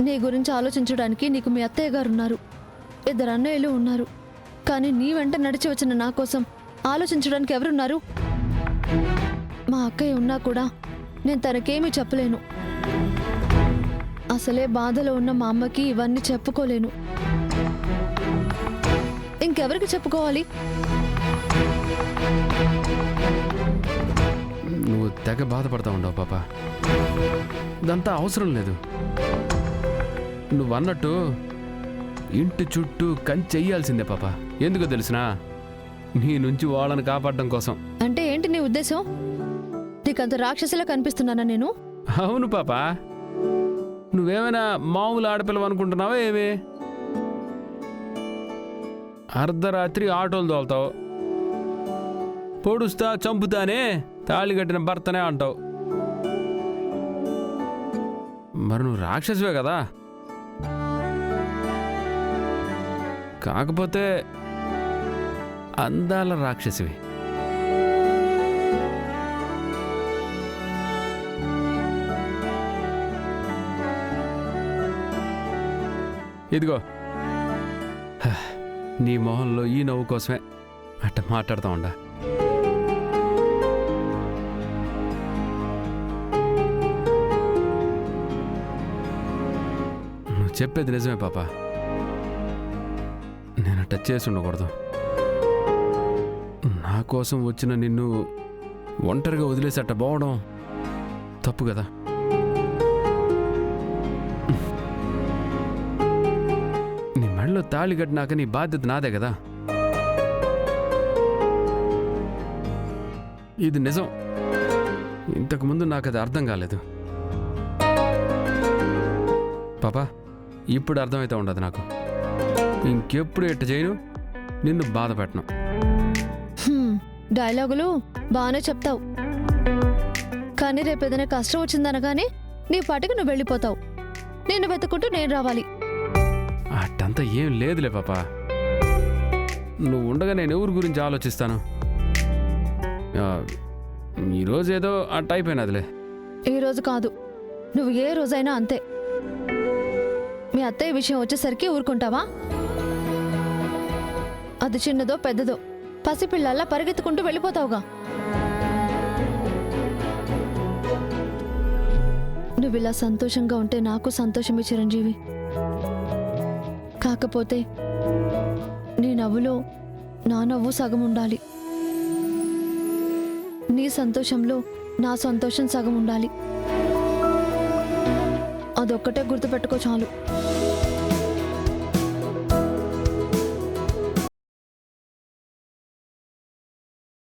నీ గురించి ఆలోచించడానికి నీకు మీ అత్తయ్య గారు ఉన్నారు, 2 అన్నయ్యలు ఉన్నారు. కానీ నీ వెంట నడిచి వచ్చిన నా కోసం ఆలోచించడానికి ఎవరున్నారు? మా అక్కయ్య ఉన్నా కూడా నేను తనకేమీ చెప్పలేను. అసలే బాధలో ఉన్న మా అమ్మకి ఇవన్నీ చెప్పుకోలేను. ఇంకెవరికి చెప్పుకోవాలి? నువ్వు తెగ బాధపడతా ఉండవు పాప. ఇదంతా అవసరం లేదు. నువ్వన్నట్టు ఇంటి చుట్టూ కంచెయ్యాల్సిందే పాప. ఎందుకో తెలిసినా, నీ నుంచి వాళ్ళని కాపాడడం కోసం. అంటే ఏంటి నీ ఉద్దేశం? నీకంత రాక్షసులా కనిపిస్తున్నానా నేను? అవును పాప. నువ్వేమైనా మామూలు ఆడపిల్లవు అనుకుంటున్నావా ఏమి? అర్ధరాత్రి ఆటోలు తోలుతావు, పొడుస్తా చంపుతానే తాళి కట్టిన భర్తనే అంటావు. మరి నువ్వు రాక్షసువే కదా. కాకపోతే అందాల రాక్షసివి. ఇదిగో నీ మొహంలో ఈ నవ్వు కోసమే అట్ట మాట్లాడుతూ ఉండా. నువ్వు చెప్పేది నిజమే పాప. నేను అట్ట చేసి ఉండకూడదు. నా కోసం వచ్చిన నిన్ను ఒంటరిగా వదిలేసి అట్ట పోవడం తప్పు కదా. నీ మెడలో తాళి కట్టినాక నీ బాధ్యత నాదే కదా. ఇది నిజం. ఇంతకుముందు నాకు అది అర్థం కాలేదు పాపా. ఇప్పుడు అర్థమైతే ఉండదు నాకు. ఇంకెప్పుడు ఎట్ట చేయను, నిన్ను బాధ పెట్టను. డైలాగులు బాగానే చెప్తావు, కానీ రేపేదైనా కష్టం వచ్చిందనగానే నీ పాటికి నువ్వు వెళ్ళిపోతావు. నిన్ను వెతుక్కుంటూ నేను రావాలి. అట్టంతా ఏం లేదులే పాపా. నువ్వు ఉండగా నేను ఎవరి గురించి ఆలోచిస్తాను? ఈరోజు ఏదో అట్ట అయిపోయినదిలే. ఈరోజు కాదు, నువ్వు ఏ రోజైనా అంతే. మీ అత్తయ్య విషయం వచ్చేసరికి ఊరుకుంటావా? అది చిన్నదో పెద్దదో పసిపిల్లల్లా పరిగెత్తుకుంటూ వెళ్ళిపోతావుగా. నువ్వు ఇలా సంతోషంగా ఉంటే నాకు సంతోషమే చిరంజీవి. కాకపోతే నీ నవ్వులో నా నవ్వు సగం ఉండాలి, నీ సంతోషంలో నా సంతోషం సగం ఉండాలి. అదొక్కటే గుర్తుపెట్టుకో చాలు.